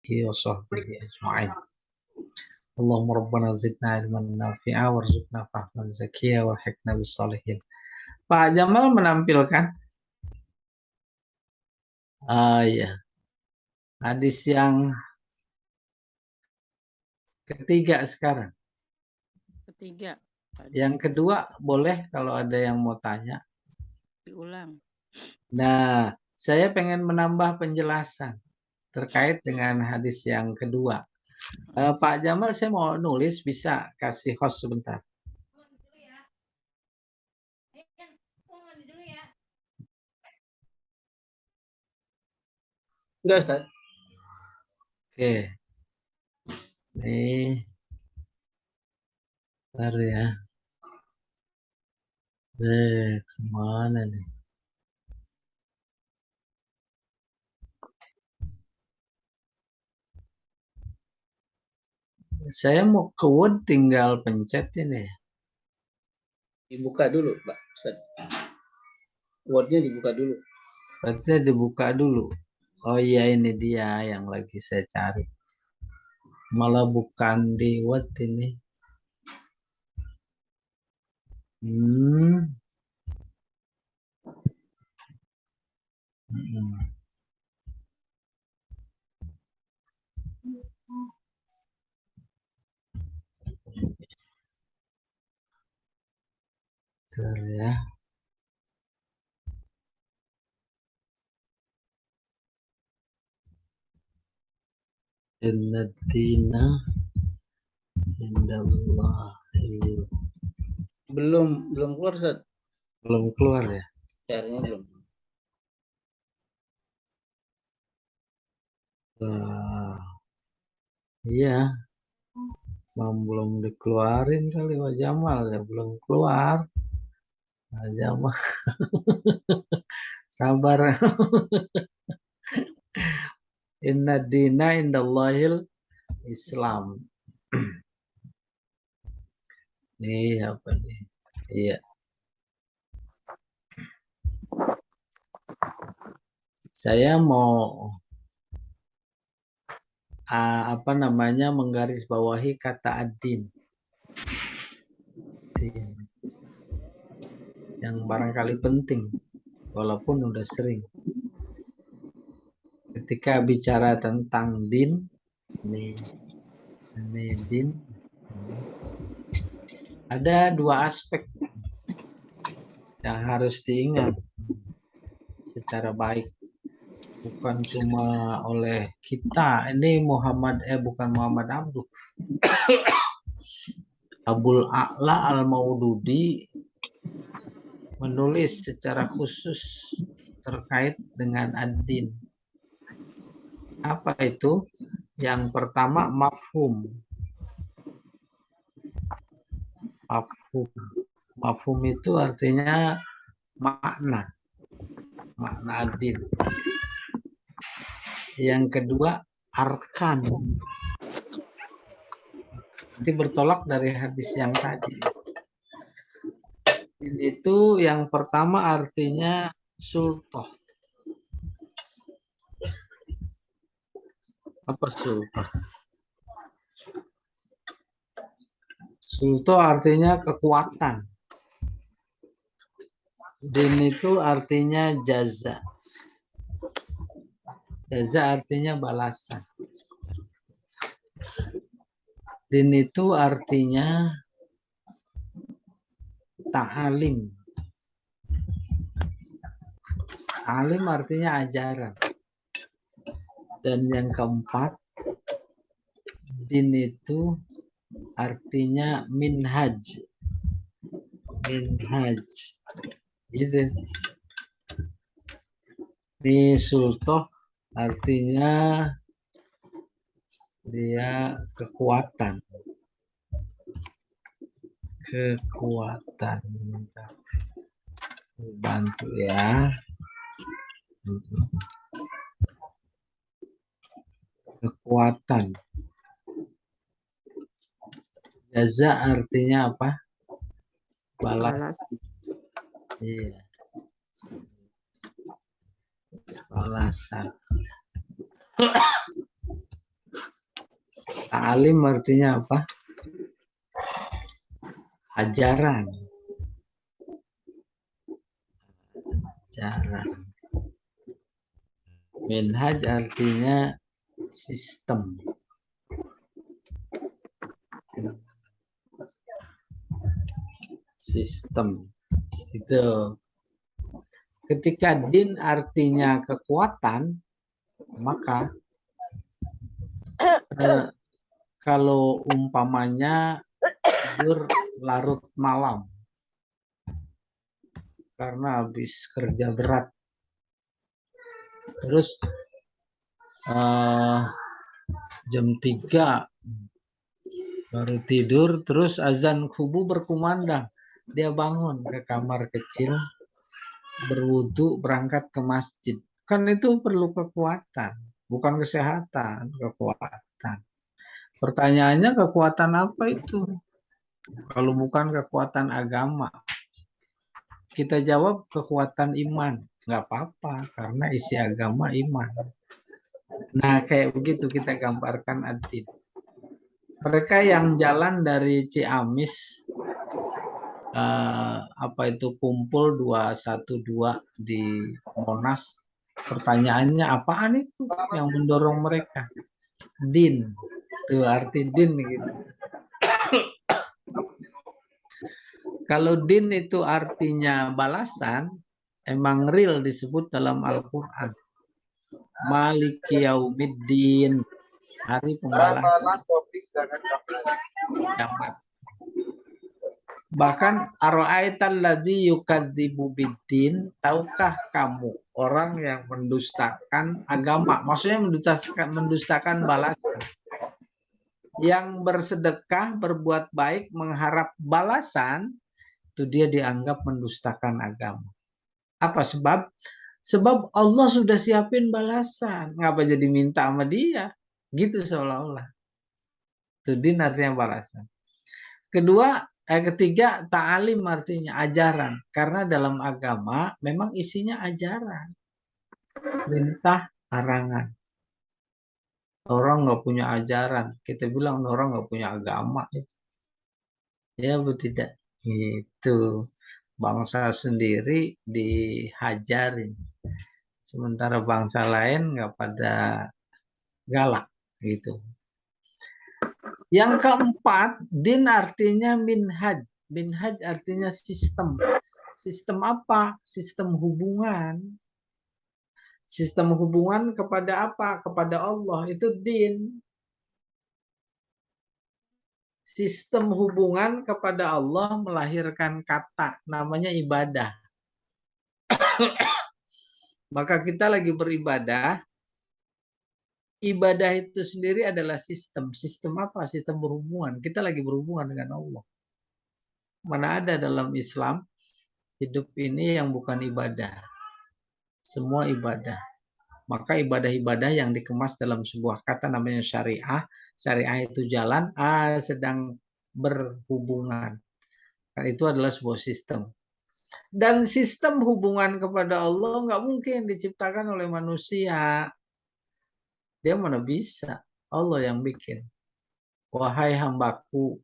وصحبه أجمعين. اللهم ربنا زدنا علما نافعا warzuqna fahman zakiya walhiqna bisalihin. Pak Jamal menampilkan ya hadis yang ketiga sekarang. Ketiga. Yang kedua boleh kalau ada yang mau tanya. Diulang. Nah, saya pengen menambah penjelasan terkait dengan hadis yang kedua. Pak Jamal, saya mau nulis, bisa kasih host sebentar. Sudah, Ustaz. Oke. Nih. Bentar ya. Kemana nih? Saya mau ke Word, tinggal pencet ini. Dibuka dulu, Pak Ustaz. Word-nya dibuka dulu. Word-nya dibuka dulu. Oh iya, ini dia yang lagi saya cari. Malah bukan di Word ini. Bentar ya. Inna dina indallah. Belum keluar, Ustaz. Belum keluar ya? Caranya belum. Iya. Belum dikeluarin kali Pak Jamal ya, belum keluar. Pak Jamal. Sabar. Inna dina indallahil Islam. Nih apa nih? Iya. Saya mau menggarisbawahi kata ad-din. Yang barangkali penting walaupun udah sering. Ketika bicara tentang din, ini din, ada dua aspek yang harus diingat secara baik. Bukan cuma oleh kita. Ini bukan Muhammad Abduh. Abul A'la Al-Maududi menulis secara khusus terkait dengan ad-din. Apa itu? Yang pertama mafhum. Mafhum itu artinya makna ad-din. Yang kedua arkan. Nanti bertolak dari hadis yang tadi. Itu yang pertama artinya sultoh. Apa sultoh? Sultoh artinya kekuatan. Din itu artinya jaza. Jaza artinya balasan. Din itu artinya ta'alim. Alim artinya ajaran. Dan yang keempat, din itu artinya minhaj. Minhaj. Gitu. Ini sultoh artinya dia kekuatan. Bantu ya. Kekuatan. Jaza artinya apa? Balas. Iya. Balasan. Ta'alim artinya apa? Ajaran. Ajaran. Minhaj artinya sistem. Sistem. Itu. Ketika din artinya kekuatan, maka kalau umpamanya tidur larut malam karena habis kerja berat, terus jam 3 baru tidur, terus azan subuh berkumandang, dia bangun ke kamar kecil, berwudu, berangkat ke masjid. Kan itu perlu kekuatan, bukan kesehatan, kekuatan. Pertanyaannya kekuatan apa itu? Kalau bukan kekuatan agama, kita jawab kekuatan iman. Nggak apa-apa, karena isi agama iman. Nah, kayak begitu kita gambarkan ad-din. Mereka yang jalan dari Ciamis, kumpul 212 di Monas. Pertanyaannya apaan itu yang mendorong mereka? Din. Itu arti din gitu. Kalau din itu artinya balasan, emang real disebut dalam Al-Quran. Maliki yaumiddin, hari pembalasan. Kiamat. Bahkan ara'aital ladzi yukadzibu biddin, tahukah kamu orang yang mendustakan agama, maksudnya mendustakan balasan, yang bersedekah, berbuat baik, mengharap balasan, itu dia dianggap mendustakan agama. Apa sebab? Sebab Allah sudah siapin balasan, ngapa jadi minta sama dia? Gitu seolah-olah. Itu din artinya balasan. Ketiga, ta'alim artinya ajaran. Karena dalam agama memang isinya ajaran. Perintah, larangan. Orang nggak punya ajaran. Kita bilang orang nggak punya agama. Ya, betul tidak? Itu. Bangsa sendiri dihajarin. Sementara bangsa lain nggak pada galak. Gitu. Yang keempat, din artinya minhaj. Minhaj artinya sistem. Sistem apa? Sistem hubungan. Sistem hubungan kepada apa? Kepada Allah. Itu din. Sistem hubungan kepada Allah melahirkan kata. Namanya ibadah. Maka kita lagi beribadah. Ibadah itu sendiri adalah sistem. Sistem apa? Sistem berhubungan. Kita lagi berhubungan dengan Allah. Mana ada dalam Islam hidup ini yang bukan ibadah. Semua ibadah. Maka ibadah-ibadah yang dikemas dalam sebuah kata namanya syariah. Syariah itu jalan, sedang berhubungan. Dan itu adalah sebuah sistem. Dan sistem hubungan kepada Allah nggak mungkin diciptakan oleh manusia. Dia mana bisa? Allah yang bikin. Wahai hambaku,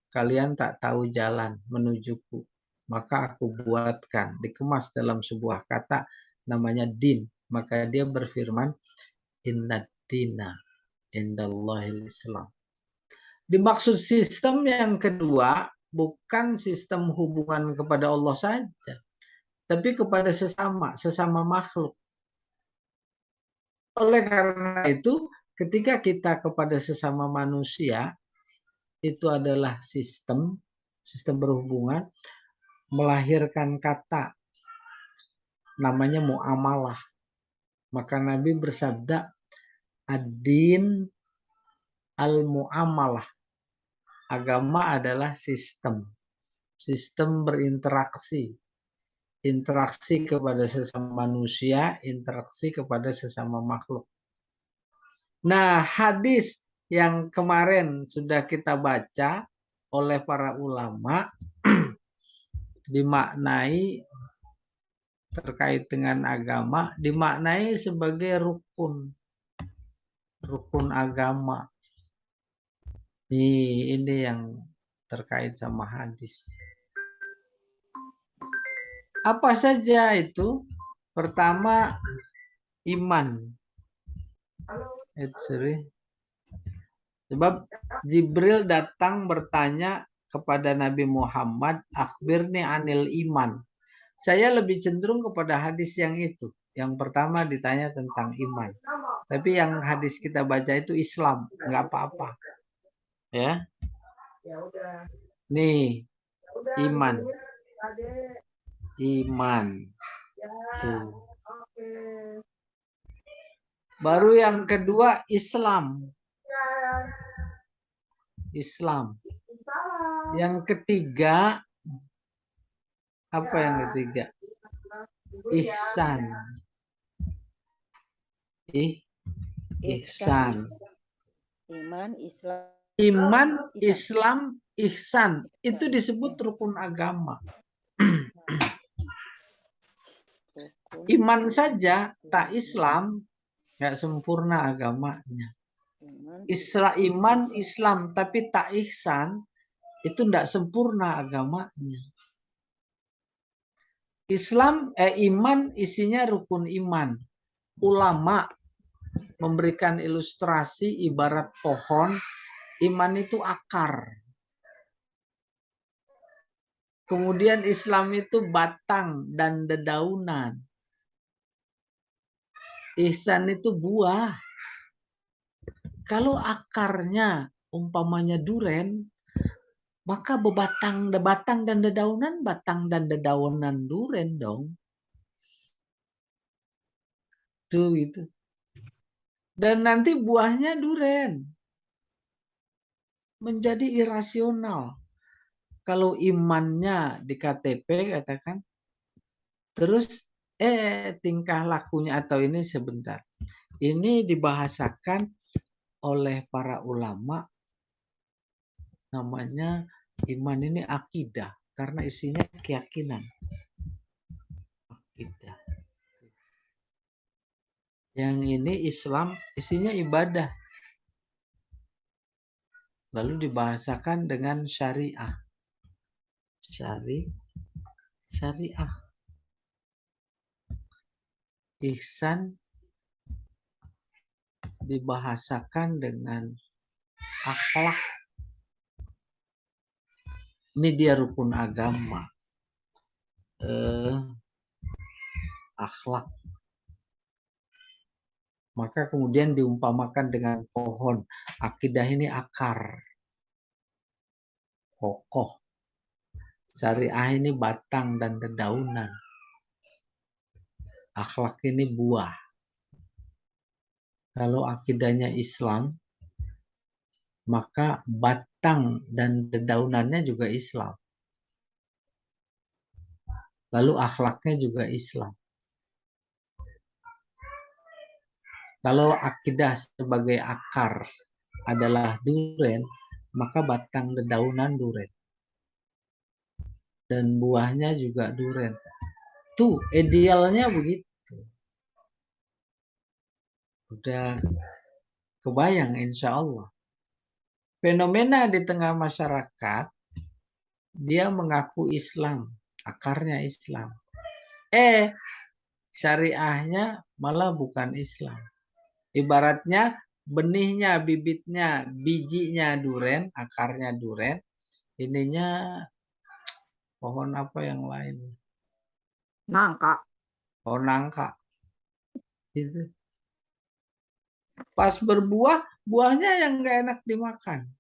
kalian tak tahu jalan menujuku. Maka aku buatkan, dikemas dalam sebuah kata namanya din. Maka dia berfirman, inna dina indallahil Islam. Dimaksud sistem yang kedua, bukan sistem hubungan kepada Allah saja, tapi kepada sesama makhluk. Oleh karena itu, ketika kita kepada sesama manusia, itu adalah sistem berhubungan, melahirkan kata, namanya muamalah. Maka Nabi bersabda, ad-din al-muamalah. Agama adalah sistem berinteraksi. Interaksi kepada sesama manusia, interaksi kepada sesama makhluk. Nah, hadis yang kemarin sudah kita baca oleh para ulama dimaknai terkait dengan agama, dimaknai sebagai rukun agama. Ini yang terkait sama hadis. Apa saja itu? Pertama, iman. Sebab Jibril datang bertanya kepada Nabi Muhammad, akhbirni anil iman. Saya lebih cenderung kepada hadis yang itu. Yang pertama ditanya tentang iman. Tapi yang hadis kita baca itu Islam, nggak apa-apa. Ya. Nih, iman. Iman. Tuh. Baru yang kedua Islam. Islam. Yang ketiga, apa yang ketiga? Ihsan. Ihsan. Iman, Islam. Iman, Islam, ihsan. Itu disebut rukun agama. Iman saja tak Islam, nggak sempurna agamanya. Iman, Islam, tapi tak ihsan, itu tidak sempurna agamanya. Iman isinya rukun iman. Ulama memberikan ilustrasi ibarat pohon, iman itu akar. Kemudian Islam itu batang dan dedaunan. Ihsan itu buah. Kalau akarnya umpamanya duren, maka batang dan dedaunan, batang dan dedaunan duren dong. Tuh itu. Dan nanti buahnya duren. Menjadi irasional. Kalau imannya di KTP katakan, terus tingkah lakunya atau ini sebentar. Ini dibahasakan oleh para ulama, namanya iman ini akidah karena isinya keyakinan. Akidah. Yang ini Islam isinya ibadah. Lalu dibahasakan dengan syariah. Syariah. Ihsan dibahasakan dengan akhlak. Ini dia rukun agama. Akhlak. Maka kemudian diumpamakan dengan pohon. Akidah ini akar. Kokoh. Syariah ini batang dan dedaunan. Akhlak ini buah. Kalau akidahnya Islam, maka batang dan dedaunannya juga Islam. Lalu akhlaknya juga Islam. Kalau akidah sebagai akar adalah duren, maka batang dedaunan duren. Dan buahnya juga duren. Tuh, idealnya begitu. Udah kebayang insya Allah. Fenomena di tengah masyarakat, dia mengaku Islam, akarnya Islam. Syariahnya malah bukan Islam. Ibaratnya benihnya, bibitnya, bijinya duren, akarnya duren, ininya pohon apa yang lain? Nangka. Pohon nangka. Itu. Pas berbuah, buahnya yang nggak enak dimakan.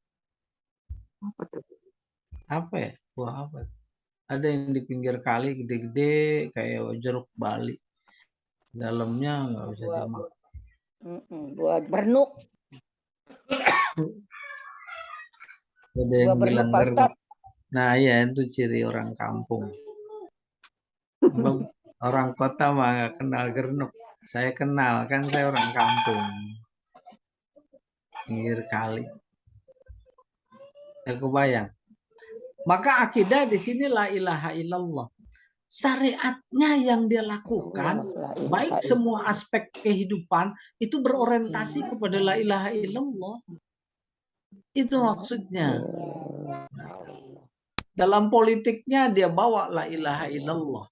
Apa tuh? Apa ya? Buah apa? Ada yang di pinggir kali gede-gede kayak jeruk Bali. Dalamnya nggak bisa dimakan. Buah bernuk. Ada yang bilang gernuk. Nah ya itu ciri orang kampung. Orang kota mah nggak kenal gernuk. Saya kenal, kan saya orang kampung. Pinggir kali. Aku bayang. Maka akidah di sini la ilaha illallah. Syariatnya yang dia lakukan, baik semua aspek kehidupan itu berorientasi kepada la ilaha illallah. Itu maksudnya. Allah. Dalam politiknya dia bawa la ilaha illallah.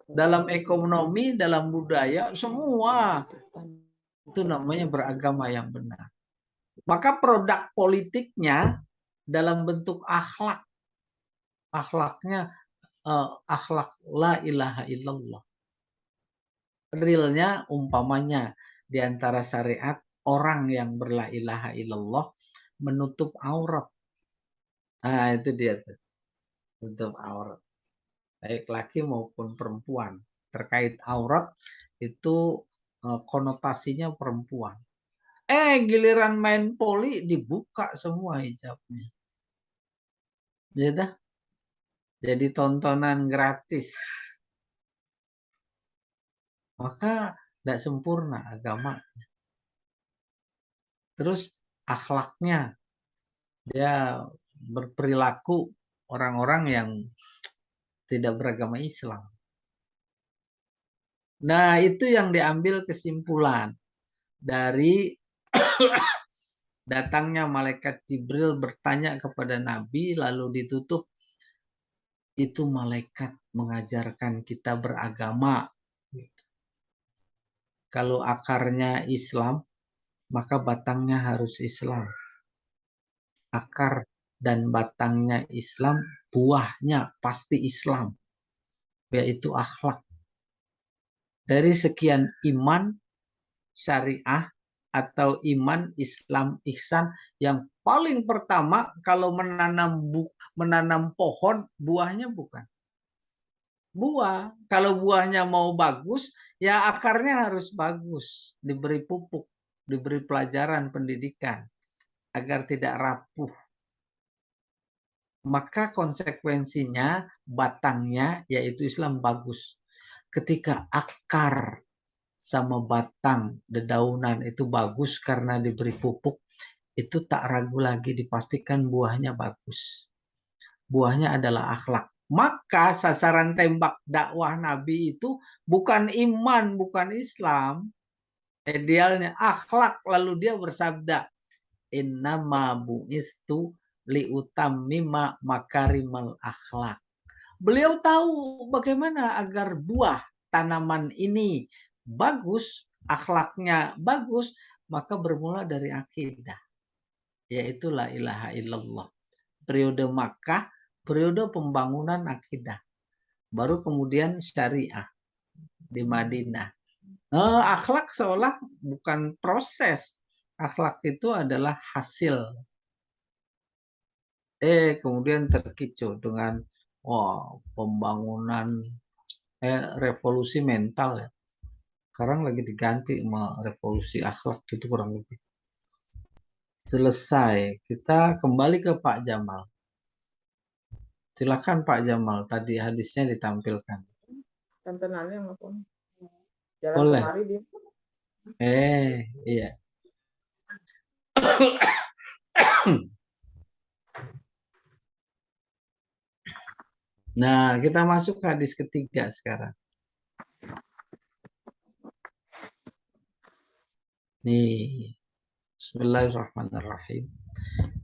Dalam ekonomi, dalam budaya, semua itu namanya beragama yang benar. Maka produk politiknya dalam bentuk akhlak. Akhlaknya akhlak la ilaha illallah. Realnya umpamanya di antara syariat orang yang berla ilaha illallah menutup aurat. Nah, itu dia tuh. Menutup aurat. Baik laki maupun perempuan. Terkait aurat itu konotasinya perempuan. Giliran main poli dibuka semua hijabnya. Jadi tontonan gratis. Maka tidak sempurna agama. Terus akhlaknya, dia berperilaku orang-orang yang tidak beragama Islam. Nah, itu yang diambil kesimpulan dari datangnya malaikat Jibril bertanya kepada Nabi, lalu ditutup. Itu malaikat mengajarkan kita beragama. Kalau akarnya Islam, maka batangnya harus Islam. Akar dan batangnya Islam, buahnya pasti Islam, yaitu akhlak. Dari sekian iman, syariah, atau iman, Islam, ihsan, yang paling pertama kalau menanam pohon, buahnya bukan. Buah, kalau buahnya mau bagus, ya akarnya harus bagus, diberi pupuk, diberi pelajaran pendidikan, agar tidak rapuh. Maka konsekuensinya batangnya yaitu Islam bagus. Ketika akar sama batang dedaunan itu bagus karena diberi pupuk, itu tak ragu lagi dipastikan buahnya bagus. Buahnya adalah akhlak. Maka sasaran tembak dakwah Nabi itu bukan iman, bukan Islam. Idealnya akhlak. Lalu dia bersabda, innama bu'istu liutammima makarimal akhlak. Beliau tahu bagaimana agar buah tanaman ini bagus, akhlaknya bagus, maka bermula dari akidah, yaitu la ilaha illallah. Periode Makkah, periode pembangunan akidah. Baru kemudian syariah di Madinah. Akhlak seolah bukan proses. Akhlak itu adalah hasil. Kemudian terkicau dengan pembangunan revolusi mental ya. Sekarang lagi diganti sama revolusi akhlak gitu kurang lebih. Selesai. Kita kembali ke Pak Jamal. Silakan Pak Jamal. Tadi hadisnya ditampilkan. Tontonannya maupun jalan Boleh. kemari dia. Iya. Nah, kita masuk ke hadis ketiga sekarang. Nih. Bismillahirrahmanirrahim.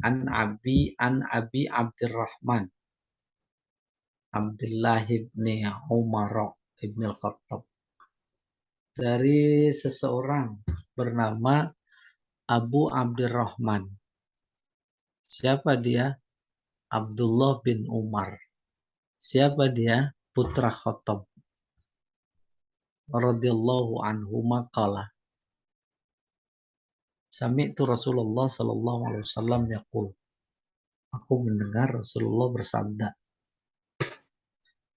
An Abi Abdurrahman Abdullah ibni Umar ibn al-Khattab. Dari seseorang bernama Abu Abdurrahman. Siapa dia? Abdullah bin Umar. Siapa dia? Putra Khattab. Radhiyallahu anhu maqala. Sami'tu Rasulullah sallallahu alaihi wasallam yaqul. Aku mendengar Rasulullah bersabda.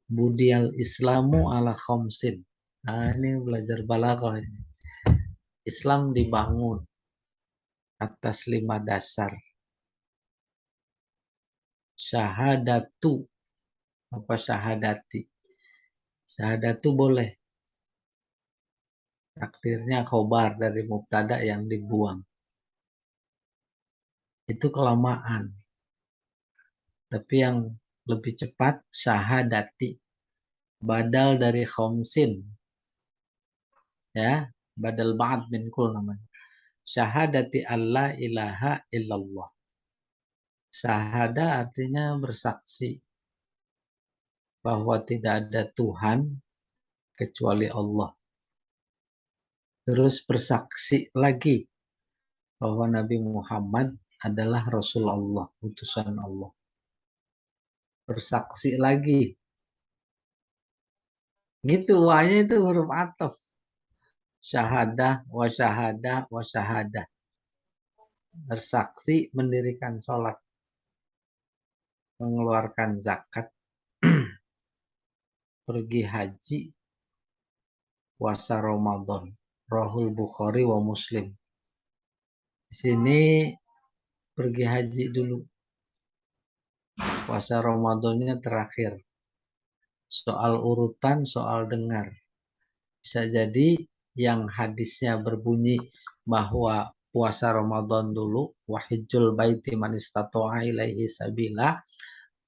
Budiyal Islamu ala khamsin. Nah, ini belajar balaghah ini. Islam dibangun atas 5 dasar. Syahadatu. Apa syahadati? Syahadatu boleh. Takdirnya khobar dari mubtada yang dibuang. Itu kelamaan. Tapi yang lebih cepat syahadati. Badal dari khamsin. Ya, badal ba'd min kul namanya. Syahadati alla ilaha illallah. Syahada artinya bersaksi bahwa tidak ada Tuhan kecuali Allah. Terus bersaksi lagi bahwa Nabi Muhammad adalah Rasulullah, utusan Allah. Bersaksi lagi. Gitu, wahnya itu huruf ataf. Syahadah, wa syahadah, wa syahadah. Bersaksi, mendirikan sholat, mengeluarkan zakat, pergi haji, puasa Ramadan. Rahul Bukhari wa Muslim. Di sini pergi haji dulu. Puasa Ramadannya terakhir. Soal urutan, soal dengar. Bisa jadi yang hadisnya berbunyi bahwa puasa Ramadan dulu, wahijjul baiti man istata'a ilaihi sabila,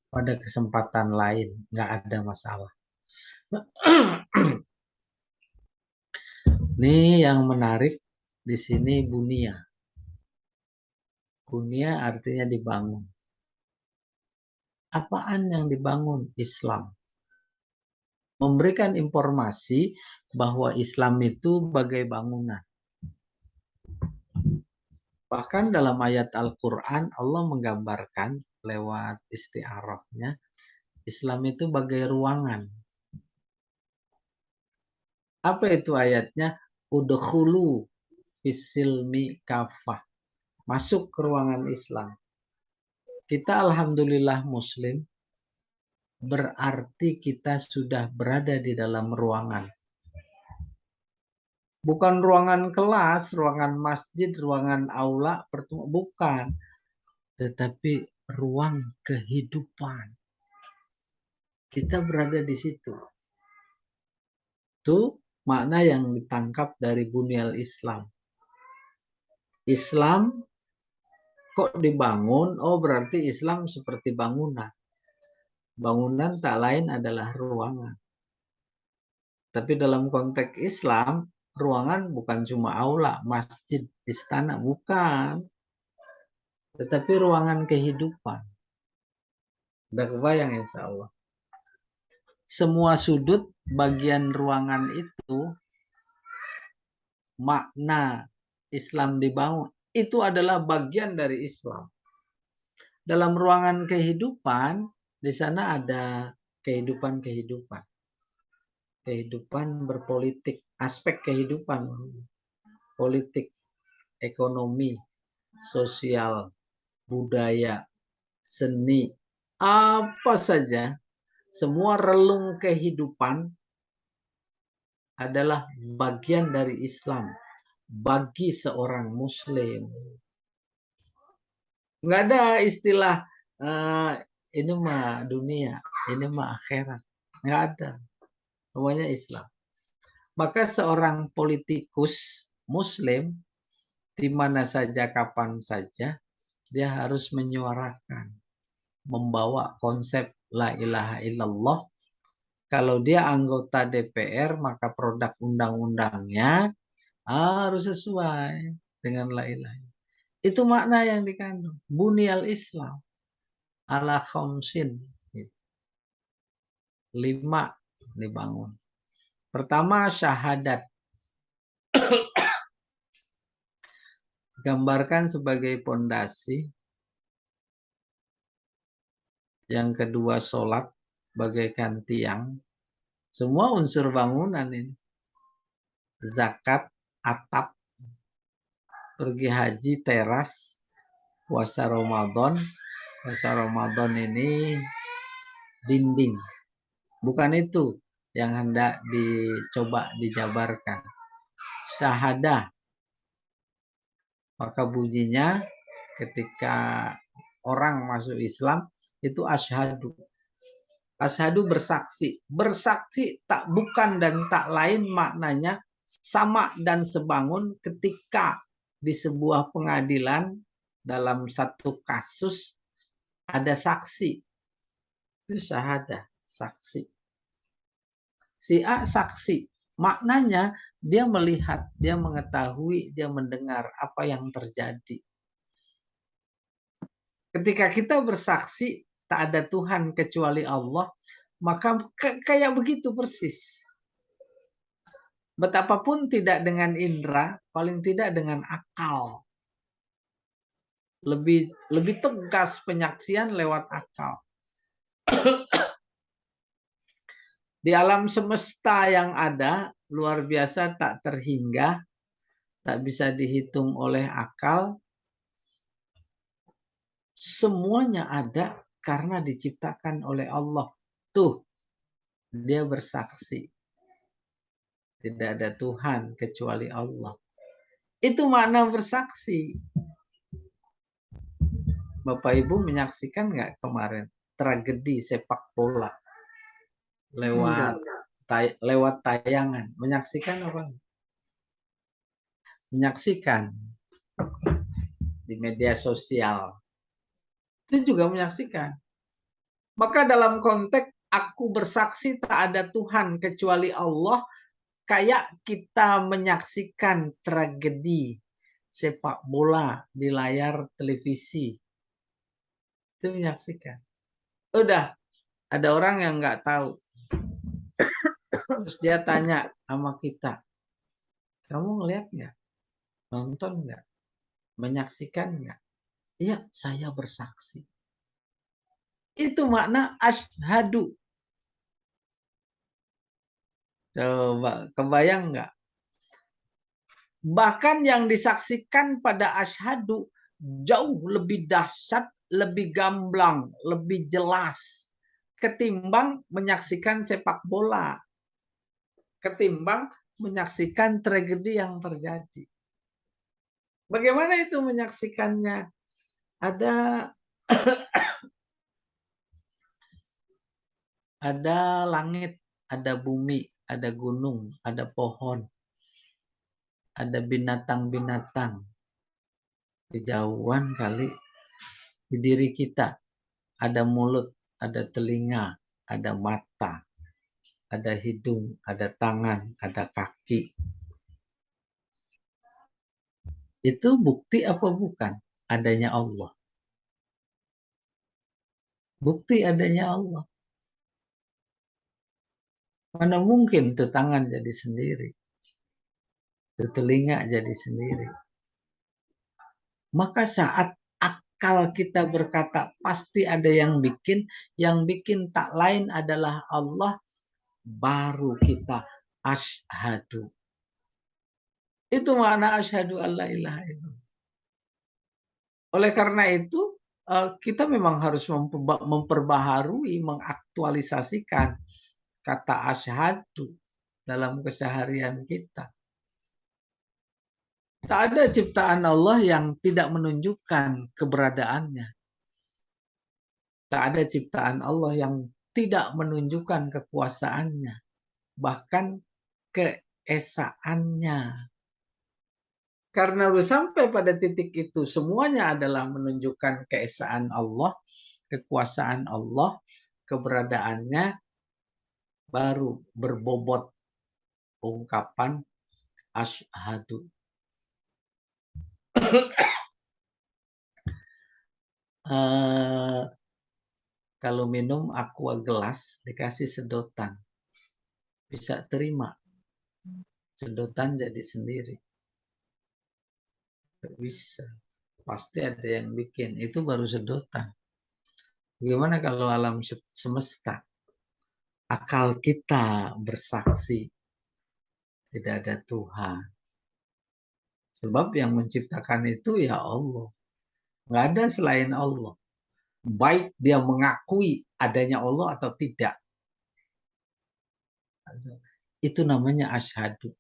pada kesempatan lain nggak ada masalah. Ini yang menarik di sini bunia. Bunia artinya dibangun. Apaan yang dibangun? Islam. Memberikan informasi bahwa Islam itu bagai bangunan. Bahkan dalam ayat Al-Quran Allah menggambarkan lewat isti'arahnya, Islam itu bagai ruangan. Apa itu ayatnya? Udkhulu fisilmi kafah. Masuk ke ruangan Islam. Kita alhamdulillah Muslim, berarti kita sudah berada di dalam ruangan. Bukan ruangan kelas, ruangan masjid, ruangan aula, bukan. Tetapi ruang kehidupan. Kita berada di situ. Itu makna yang ditangkap dari bunyal Islam. Islam kok dibangun? Oh, berarti Islam seperti bangunan. Bangunan tak lain adalah ruangan. Tapi dalam konteks Islam, ruangan bukan cuma aula, masjid, istana, bukan. Tetapi ruangan kehidupan. Udah kebayang insya Allah. Semua sudut bagian ruangan itu, makna Islam dibangun, itu adalah bagian dari Islam. Dalam ruangan kehidupan, di sana ada kehidupan-kehidupan. Kehidupan berpolitik, aspek kehidupan, politik, ekonomi, sosial, budaya, seni, apa saja, semua relung kehidupan adalah bagian dari Islam bagi seorang Muslim. Nggak ada istilah ini mah dunia, ini mah akhirat. Nggak ada. Semuanya Islam. Maka seorang politikus Muslim di mana saja, kapan saja, dia harus menyuarakan, membawa konsep la ilaha illallah. Kalau dia anggota DPR, maka produk undang-undangnya harus sesuai dengan la ilaha illallah. Itu makna yang dikandung. Bunyal Islam ala khamsin. 5 dibangun. Pertama, syahadat. Gambarkan sebagai pondasi. Yang kedua, sholat bagaikan tiang. Semua unsur bangunan ini. Zakat, atap. Pergi haji, teras. Puasa Ramadan. Puasa Ramadan ini dinding. Bukan itu yang hendak dicoba dijabarkan. Syahadah. Maka bunyinya ketika orang masuk Islam itu asyhadu. Asyhadu bersaksi. Bersaksi tak bukan dan tak lain maknanya sama dan sebangun ketika di sebuah pengadilan dalam satu kasus ada saksi. Itu syahadah, saksi. Si A saksi. Maknanya Dia melihat, dia mengetahui, dia mendengar apa yang terjadi. Ketika kita bersaksi tak ada Tuhan kecuali Allah, maka kayak begitu persis. Betapapun tidak dengan indera, paling tidak dengan akal. Lebih tegas penyaksian lewat akal. Di alam semesta yang ada, luar biasa, tak terhingga, tak bisa dihitung oleh akal. Semuanya ada karena diciptakan oleh Allah. Tuh, dia bersaksi. Tidak ada Tuhan kecuali Allah. Itu makna bersaksi. Bapak Ibu menyaksikan nggak kemarin tragedi sepak bola lewat tayangan? Menyaksikan apa? Menyaksikan di media sosial. Itu juga menyaksikan. Maka dalam konteks aku bersaksi tak ada Tuhan kecuali Allah, kayak kita menyaksikan tragedi sepak bola di layar televisi. Itu menyaksikan. Udah, ada orang yang nggak tahu. Terus dia tanya sama kita, kamu ngeliat nggak? Nonton nggak? Menyaksikan nggak? Iya, saya bersaksi. Itu makna asyhadu. Coba, kebayang nggak? Bahkan yang disaksikan pada asyhadu jauh lebih dahsyat, lebih gamblang, lebih jelas ketimbang menyaksikan sepak bola, ketimbang menyaksikan tragedi yang terjadi. Bagaimana itu menyaksikannya? Ada langit, ada bumi, ada gunung, ada pohon, ada binatang-binatang. Kejauhan kali di diri kita. Ada mulut, ada telinga, ada mata, ada hidung, ada tangan, ada kaki. Itu bukti apa bukan? Adanya Allah. Bukti adanya Allah. Mana mungkin tuh tangan jadi sendiri. Tuh telinga jadi sendiri. Maka saat akal kita berkata pasti ada yang bikin tak lain adalah Allah, baru kita asyhadu. Itu makna asyhadu alla ilaha illallah. Oleh karena itu, kita memang harus memperbaharui, mengaktualisasikan kata asyhadu dalam keseharian kita. Tak ada ciptaan Allah yang tidak menunjukkan keberadaannya. Tak ada ciptaan Allah yang tidak menunjukkan kekuasaannya, bahkan keesaannya. Karena udah sampai pada titik itu, semuanya adalah menunjukkan keesaan Allah, kekuasaan Allah, keberadaannya, baru berbobot ungkapan asyhadu. Kalau minum aqua gelas dikasih sedotan, bisa terima. Sedotan jadi sendiri. Gak bisa. Pasti ada yang bikin. Itu baru sedotan. Bagaimana kalau alam semesta? Akal kita bersaksi tidak ada Tuhan. Sebab yang menciptakan itu ya Allah. Nggak ada selain Allah. Baik dia mengakui adanya Allah atau tidak. Itu namanya asyhadu.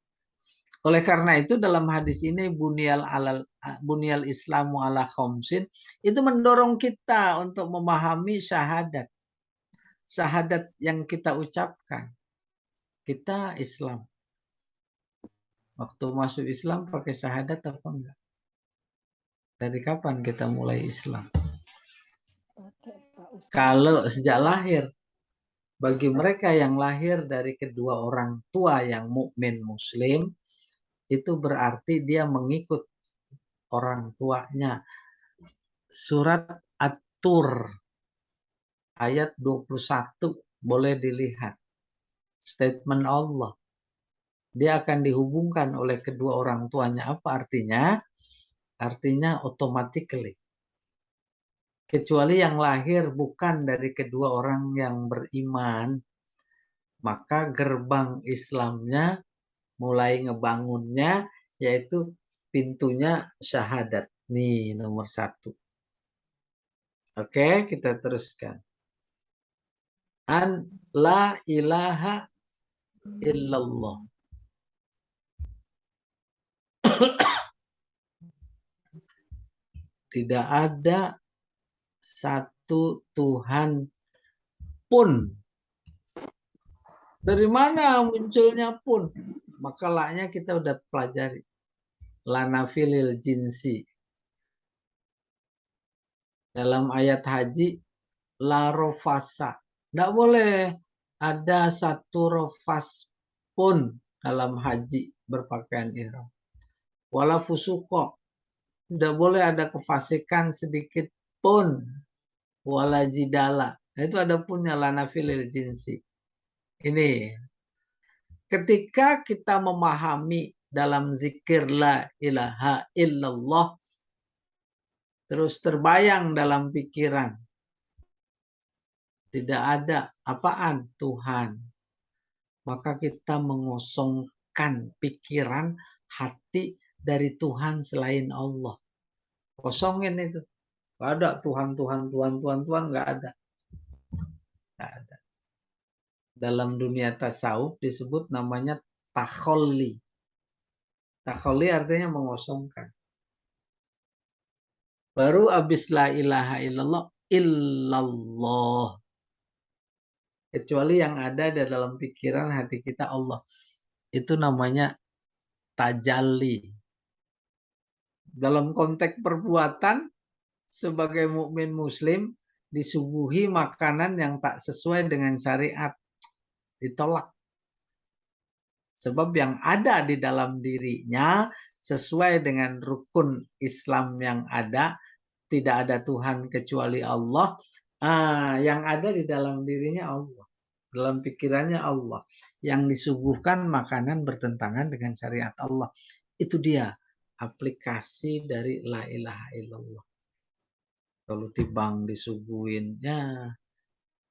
Oleh karena itu dalam hadis ini bunyal Islamu ala khamsin, itu mendorong kita untuk memahami syahadat. Syahadat yang kita ucapkan. Kita Islam. Waktu masuk Islam pakai syahadat apa enggak? Dari kapan kita mulai Islam? Kalau sejak lahir, bagi mereka yang lahir dari kedua orang tua yang mukmin muslim, itu berarti dia mengikut orang tuanya. Surat At-Tur ayat 21 boleh dilihat. Statement Allah. Dia akan dihubungkan oleh kedua orang tuanya. Apa artinya? Artinya automatically. Kecuali yang lahir bukan dari kedua orang yang beriman, maka gerbang Islamnya mulai ngebangunnya, yaitu pintunya syahadat. Nih nomor 1. Oke, kita teruskan. An la ilaha illallah. Tidak ada satu Tuhan pun. Dari mana munculnya pun? Maka laknya kita udah pelajari. Lanafilil jinsi. Dalam ayat haji, la rofasa. Tidak boleh ada satu rofas pun dalam haji berpakaian ihram. Wala fusuko. Tidak boleh ada kefasikan sedikit pun. Wala jidala. Nah, itu ada punya lanafilil jinsi. Ini. Ketika kita memahami dalam zikir la ilaha illallah, terus terbayang dalam pikiran. Tidak ada apaan Tuhan. Maka kita mengosongkan pikiran, hati dari Tuhan selain Allah. Kosongin itu. Gak ada Tuhan, nggak ada. Gak ada. Dalam dunia tasawuf disebut namanya takholli. Takholli artinya mengosongkan. Baru abis la ilaha illallah, illallah. Kecuali yang ada di dalam pikiran hati kita Allah. Itu namanya tajalli. Dalam konteks perbuatan, sebagai mukmin muslim, disuguhi makanan yang tak sesuai dengan syariat. Ditolak. Sebab yang ada di dalam dirinya sesuai dengan rukun Islam yang ada, tidak ada Tuhan kecuali Allah. Yang ada di dalam dirinya Allah, dalam pikirannya Allah. Yang disuguhkan makanan bertentangan dengan syariat Allah. Itu dia aplikasi dari la ilaha illallah. Kalau tibang disuguhin, ya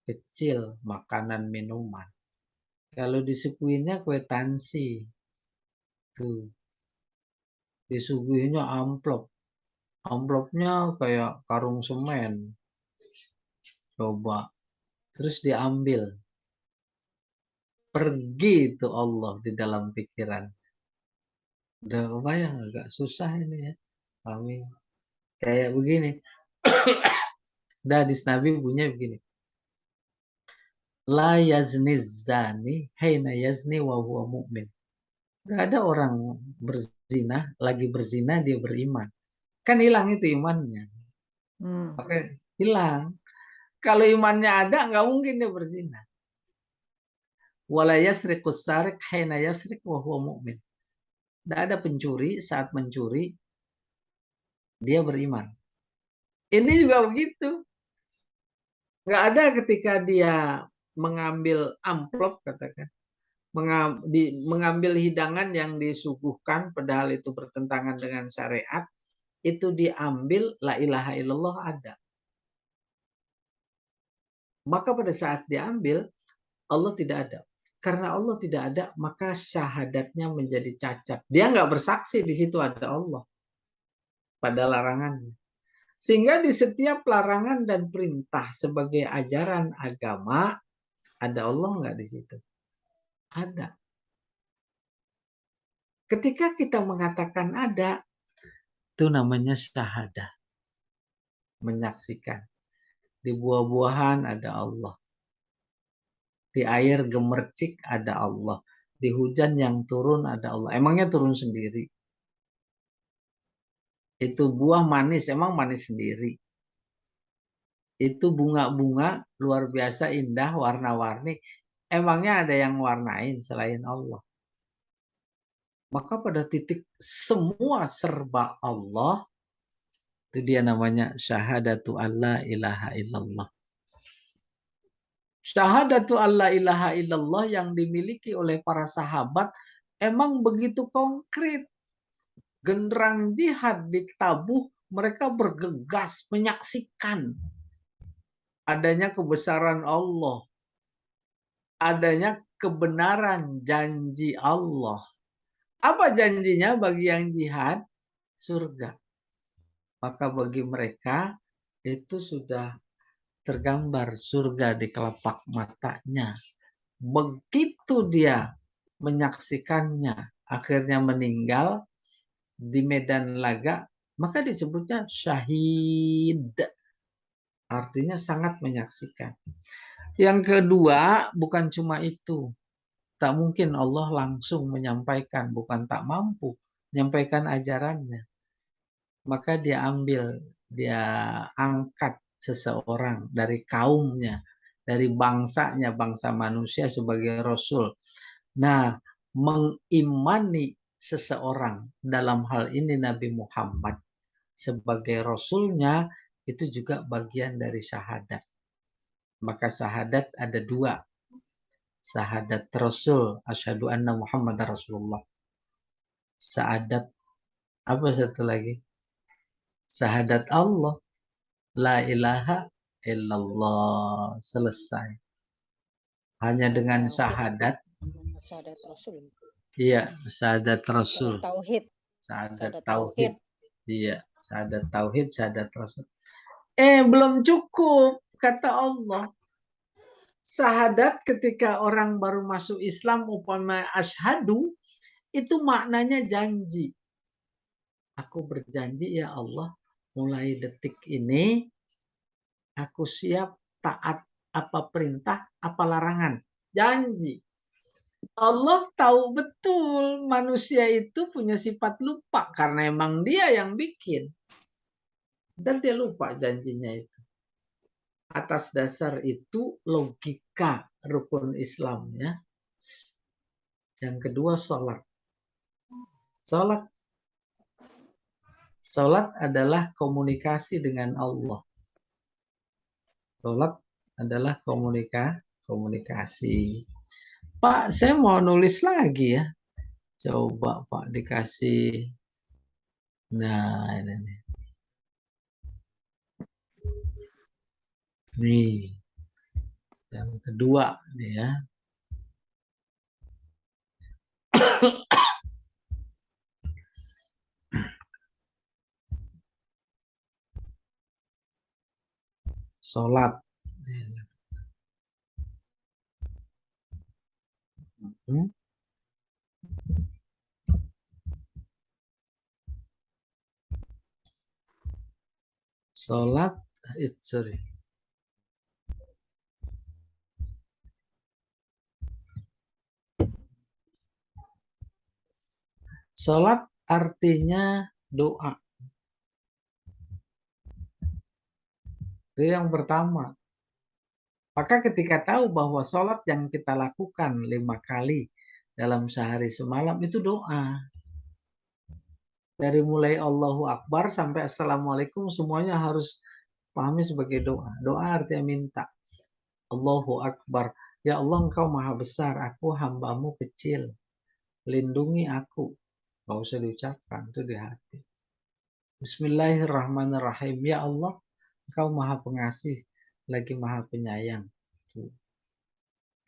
kecil makanan minuman. Kalau disuguhinnya kwetansi, tuh disuguhinnya amplop. Amplopnya kayak karung semen. Coba. Terus diambil. Pergi itu Allah di dalam pikiran. Udah kebayang agak susah ini ya. Kami kayak begini. Hadis Nabi bunyinya begini. La yazni zani haina yazni wa huwa mu'min. Gak ada orang berzina, lagi berzina dia beriman. Kan hilang itu imannya. Oke, hilang. Kalau imannya ada, nggak mungkin dia berzina. Wala yasriqus sariq haina yasriq wa huwa mu'min. Tidak ada pencuri saat mencuri dia beriman. Ini juga begitu. Nggak ada ketika dia mengambil amplop, katakan, mengambil hidangan yang disuguhkan padahal itu bertentangan dengan syariat, itu diambil la ilaha illallah ada. Maka pada saat diambil Allah tidak ada. Karena Allah tidak ada, maka syahadatnya menjadi cacat. Dia nggak bersaksi di situ ada Allah pada larangannya. Sehingga di setiap larangan dan perintah sebagai ajaran agama ada Allah nggak di situ? Ada. Ketika kita mengatakan ada, itu namanya syahadah. Menyaksikan. Di buah-buahan ada Allah. Di air gemercik ada Allah. Di hujan yang turun ada Allah. Emangnya turun sendiri? Itu buah manis, emang manis sendiri. Itu bunga-bunga luar biasa indah, warna-warni. Emangnya ada yang warnain selain Allah? Maka pada titik semua serba Allah, itu dia namanya syahadatu alla ilaha illallah. Syahadatu alla ilaha illallah yang dimiliki oleh para sahabat emang begitu konkret. Genderang jihad ditabuh, mereka bergegas menyaksikan adanya kebesaran Allah, adanya kebenaran janji Allah. Apa janjinya bagi yang jihad? Surga. Maka bagi mereka itu sudah tergambar surga di kelopak matanya. Begitu dia menyaksikannya, akhirnya meninggal di medan laga, maka disebutnya syahid. Artinya sangat menyaksikan. Yang kedua, bukan cuma itu. Tak mungkin Allah langsung menyampaikan, bukan tak mampu menyampaikan ajarannya. Maka dia angkat seseorang dari kaumnya, dari bangsanya, bangsa manusia sebagai rasul. Nah, mengimani seseorang dalam hal ini Nabi Muhammad sebagai rasulnya itu juga bagian dari syahadat. Maka syahadat ada dua. Syahadat Rasul, asyhadu anna Muhammad Rasulullah. Syahadat apa satu lagi? Syahadat Allah, la ilaha illallah. Selesai. Hanya dengan syahadat. Syahadat Rasul. Iya, syahadat Rasul. Tauhid. Syahadat tauhid. Iya, syahadat tauhid, syahadat Rasul. Belum cukup, kata Allah. Syahadat ketika orang baru masuk Islam umpama asyhadu, itu maknanya janji. Aku berjanji ya Allah, mulai detik ini aku siap taat apa perintah, apa larangan. Janji. Allah tahu betul manusia itu punya sifat lupa karena emang dia yang bikin. Dan dia lupa janjinya itu. Atas dasar itu logika rukun Islamnya. Yang kedua salat. Salat adalah komunikasi dengan Allah. Salat adalah komunikasi. Pak, saya mau nulis lagi ya. Coba Pak dikasih. Nah, ini nih. Nih. Yang kedua nih ya. Salat. Salat, sorry. Salat artinya doa. Itu yang pertama. Maka ketika tahu bahwa sholat yang kita lakukan 5 kali dalam sehari semalam itu doa. Dari mulai Allahu Akbar sampai Assalamualaikum semuanya harus pahami sebagai doa. Doa artinya minta. Allahu Akbar. Ya Allah engkau maha besar, aku hambamu kecil. Lindungi aku. Gak usah diucapkan, itu di hati. Bismillahirrahmanirrahim. Ya Allah, engkau maha pengasih, lagi maha penyayang.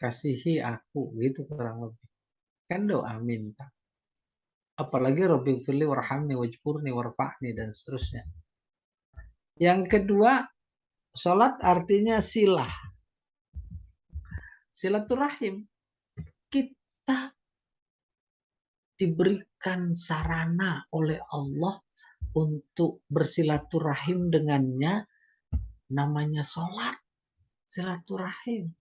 Kasihi aku, gitu kurang lebih. Kan doa minta. Apalagi Rabbi firli warhamni wajburni warfa'ni dan seterusnya. Yang kedua, salat artinya silah. Silaturahim. Kita diberikan sarana oleh Allah untuk bersilaturahim dengannya, namanya salat. Silaturahim.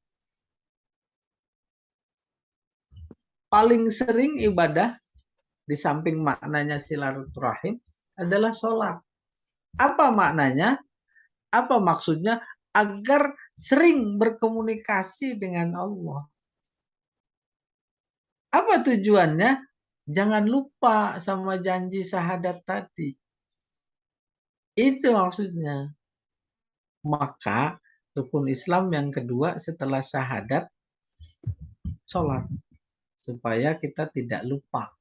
Paling sering ibadah di samping maknanya silaturahim adalah sholat. Apa maknanya? Apa maksudnya? Agar sering berkomunikasi dengan Allah. Apa tujuannya? Jangan lupa sama janji syahadat tadi. Itu maksudnya. Maka rukun Islam yang kedua setelah syahadat, sholat. Supaya kita tidak lupa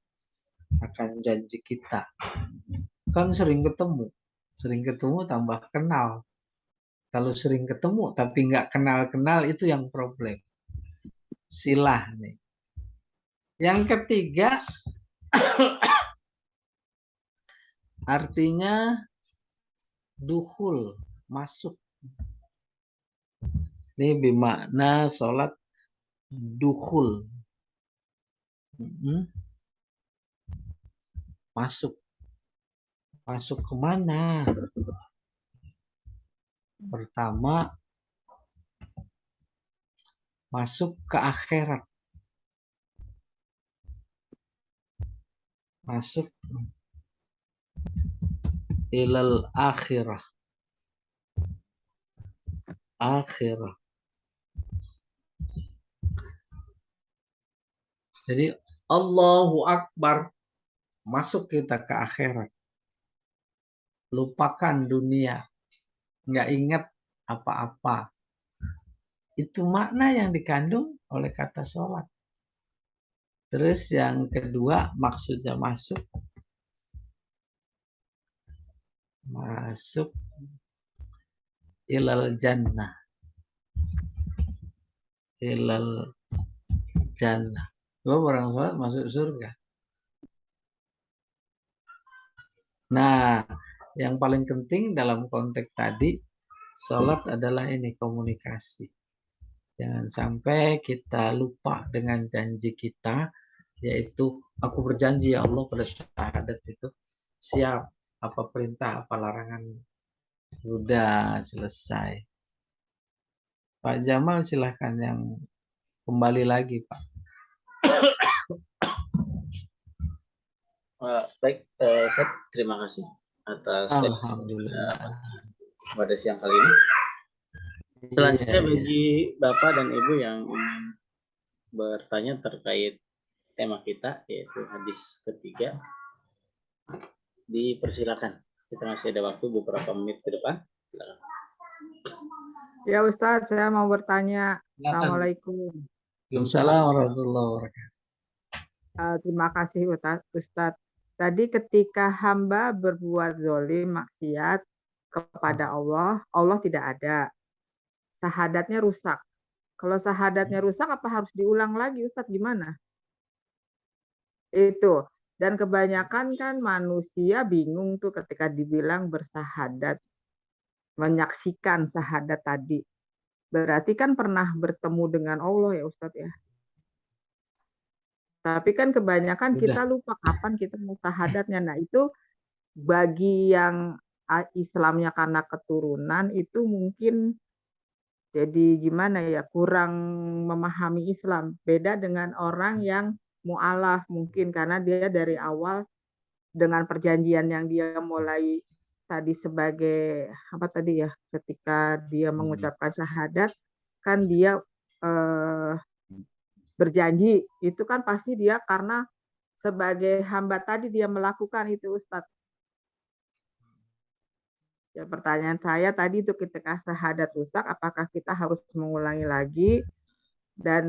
akan janji kita. Kan sering ketemu tambah kenal. Kalau sering ketemu tapi nggak kenal-kenal, itu yang problem. Silah nih. Yang ketiga, artinya dukhul, masuk. Ini bermakna sholat dukhul. Masuk. Masuk kemana? Pertama, masuk ke akhirat. Masuk ilal akhirah. Akhirah. Jadi Allahu Akbar, masuk kita ke akhirat. Lupakan dunia. Nggak ingat apa-apa. Itu makna yang dikandung oleh kata sholat. Terus yang kedua, maksudnya masuk. Masuk ilal jannah. Ilal jannah. Orang sholat masuk surga. Nah, yang paling penting dalam konteks tadi, sholat adalah ini, komunikasi. Jangan sampai kita lupa dengan janji kita, yaitu aku berjanji ya Allah pada syahadat itu, siap apa perintah, apa larangan. Sudah selesai. Pak Jamal silahkan yang kembali lagi, Pak. Baik, Ustaz, terima kasih atas Alhamdulillah. pada siang kali ini. Selanjutnya bagi Bapak dan Ibu yang ingin bertanya terkait tema kita, yaitu hadis ketiga, dipersilakan. Kita masih ada waktu beberapa menit ke depan. Silakan. Ya Ustadz, saya mau bertanya. Assalamualaikum. Waalaikumsalam warahmatullahi wabarakatuh. Terima kasih Ustadz. Tadi ketika hamba berbuat zolim, maksiat kepada Allah, Allah tidak ada. Syahadatnya rusak. Kalau syahadatnya rusak, apa harus diulang lagi Ustadz? Gimana? Itu. Dan kebanyakan kan manusia bingung tuh ketika dibilang bersahadat. Menyaksikan syahadat tadi. Berarti kan pernah bertemu dengan Allah ya Ustadz ya. Tapi kan kebanyakan kita lupa kapan kita mau syahadatnya. Nah itu bagi yang Islamnya karena keturunan itu mungkin jadi gimana ya, kurang memahami Islam. Beda dengan orang yang mu'alaf mungkin karena dia dari awal dengan perjanjian yang dia mulai tadi sebagai apa tadi ya, ketika dia mengucapkan syahadat kan dia berjanji, itu kan pasti dia karena sebagai hamba tadi dia melakukan itu Ustadz. Ya, pertanyaan saya tadi itu ketika syahadat rusak, apakah kita harus mengulangi lagi dan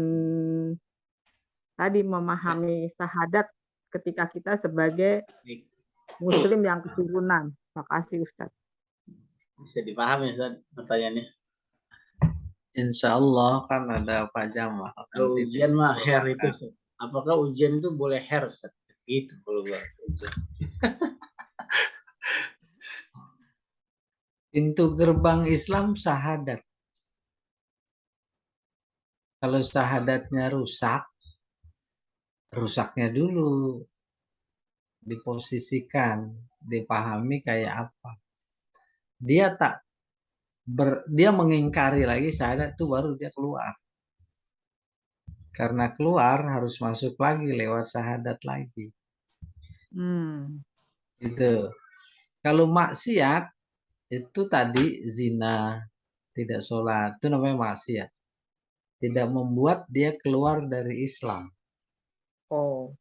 tadi memahami syahadat ketika kita sebagai muslim yang keturunan. Terima kasih Ustadz. Bisa dipahami Ustaz pertanyaannya? Insya Allah kan ada Pak Jamal. Ujian mah hair itu Ustaz. Apakah ujian itu boleh hair Ustaz? Gitu kalau gua. Pintu gerbang Islam syahadat. Kalau syahadatnya rusak, rusaknya dulu diposisikan, dipahami kayak apa. Dia mengingkari lagi syahadat itu baru dia keluar. Karena keluar harus masuk lagi lewat syahadat lagi. Gitu. Kalau maksiat itu tadi zina, tidak sholat, itu namanya maksiat. Tidak membuat dia keluar dari Islam. Oh.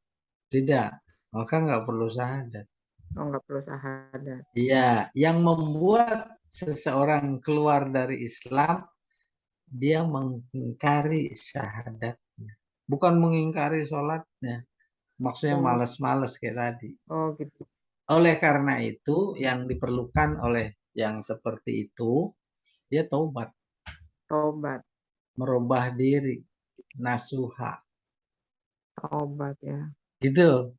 Tidak. maka nggak perlu syahadat. Oh, nggak perlu syahadat. Iya, yang membuat seseorang keluar dari Islam, dia mengingkari syahadatnya. Bukan mengingkari sholatnya. Maksudnya Oh, malas-malas kayak tadi. oh gitu. Oleh karena itu, yang diperlukan oleh yang seperti itu, dia taubat, Tobat, merubah diri, nasuha. tobat ya. Gitu,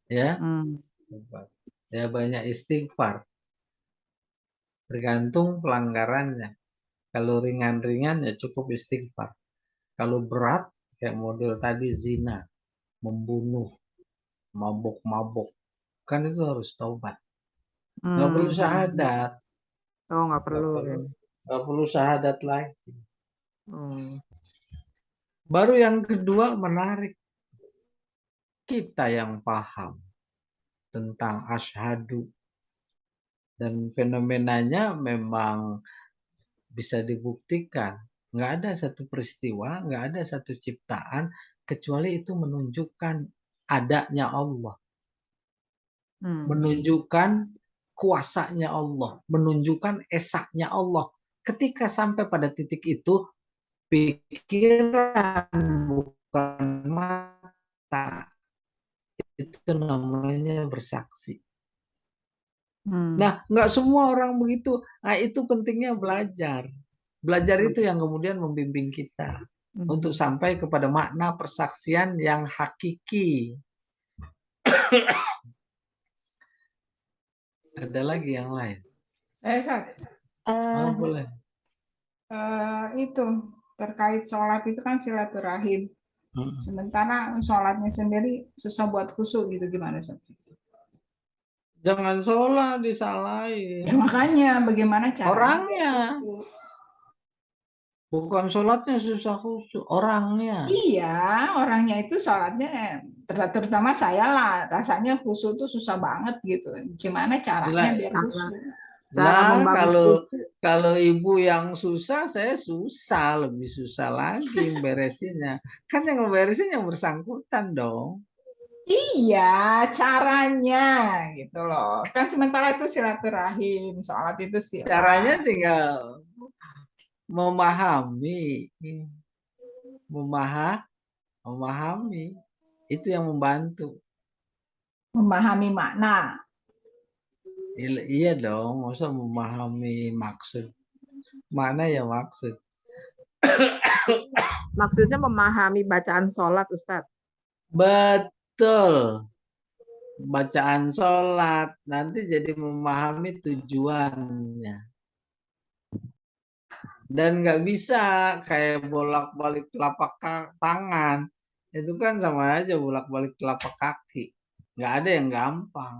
ya. Hmm. Taubat. Ya banyak istighfar. Tergantung pelanggarannya. Kalau ringan-ringan ya cukup istighfar. Kalau berat, kayak model tadi zina, membunuh, mabuk-mabuk, kan itu harus taubat. Nggak perlu Hmm. syahadat, Oh, nggak nggak perlu perlu, ya. nggak perlu syahadat lagi. Oh. Baru yang kedua menarik, kita yang paham tentang asyhadu dan fenomenanya memang bisa dibuktikan. Nggak ada satu peristiwa, nggak ada satu ciptaan kecuali itu menunjukkan adanya Allah. Hmm. Menunjukkan kuasanya Allah, menunjukkan esaknya Allah. Ketika sampai pada titik itu, pikiran bukan mata, itu namanya bersaksi. Hmm. Nah, nggak semua orang begitu. Nah, itu pentingnya belajar. Belajar itu yang kemudian membimbing kita untuk Hmm. sampai kepada makna persaksian yang hakiki. Ada lagi yang lain? Oh, boleh. Itu terkait sholat itu kan silaturahim. Sementara sholatnya sendiri susah buat khusyuk gitu, gimana Ustaz? Jangan sholat disalahin. Ya makanya bagaimana caranya Orangnya. biar khusyuk? Bukan sholatnya susah khusyuk, orangnya. Iya, orangnya itu sholatnya terutama saya lah, rasanya khusyuk tuh susah banget gitu. Gimana caranya biar khusyuk? Cara Lah, membangun kalau ibu yang susah, saya susah, lebih susah lagi beresinnya. Kan yang beresin yang bersangkutan dong. Iya, caranya gitu loh. Kan sementara itu silaturahim, sholat itu Caranya sila. tinggal memahami, memahami. Itu yang membantu. Memahami makna. Iya dong, masa memahami maksud. Mana ya maksud? Maksudnya memahami bacaan sholat, Ustadz. Betul. Bacaan sholat. Nanti jadi memahami tujuannya. Dan nggak bisa kayak bolak-balik telapak tangan. Itu kan sama aja bolak-balik telapak kaki. Nggak ada yang gampang.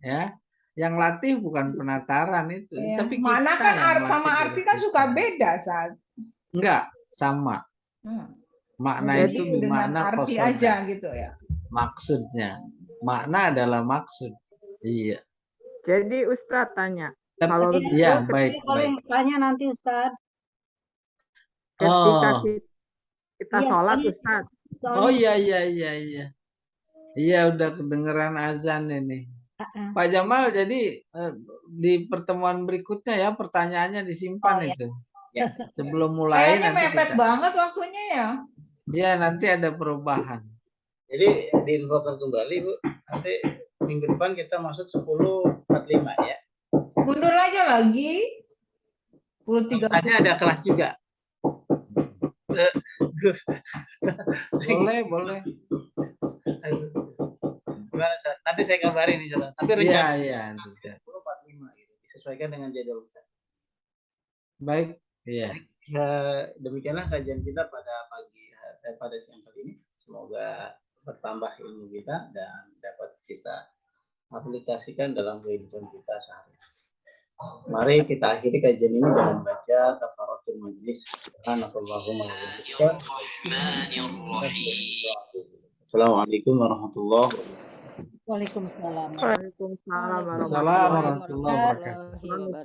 Ya. Yang latih bukan penataran itu. Ya, Tapi mana kita kan yang sama melatih arti diri kan suka kita. beda saat. Enggak, sama. Makna Jadi itu dengan bermakna arti kosoda. aja gitu ya. Maksudnya. Makna adalah maksud. Iya. Jadi Ustadz tanya, Tapi, kalau iya, begitu baik, boleh baik. tanya nanti Ustadz. ketika Oh, kita Iya, sholat, soalnya- Ustadz. oh soalnya iya. Iya, udah kedengeran azan ini. Pak Jamal, jadi di pertemuan berikutnya ya pertanyaannya disimpan Oh, ya. itu. Ya, sebelum mulai Kayaknya nanti mepet kita. banget waktunya ya. Ya, nanti ada perubahan. Jadi diinfokan kembali Bu, nanti minggu depan kita masuk 10.45 ya. Mundur aja lagi. 10.30. Tadi ada kelas juga. Boleh. Gimana Ustaz? Nanti saya kabarin insya Allah. Tapi Iya, rencana iya. 10.45 gitu. Disesuaikan dengan jadwal Ustaz. Baik, iya. Ya, demikianlah kajian kita pada pada siang kali ini. Semoga bertambah ilmu kita dan dapat kita aplikasikan dalam kehidupan kita sehari-hari. Mari kita akhiri kajian ini dengan baca kafaratul majlis. Subhanallahumma wa bihamdika. Assalamualaikum warahmatullahi wabarakatuh. Waalaikumsalam. Waalaikumsalam Assalamualaikum warahmatullahi wabarakatuh. warahmatullahi wabarakatuh.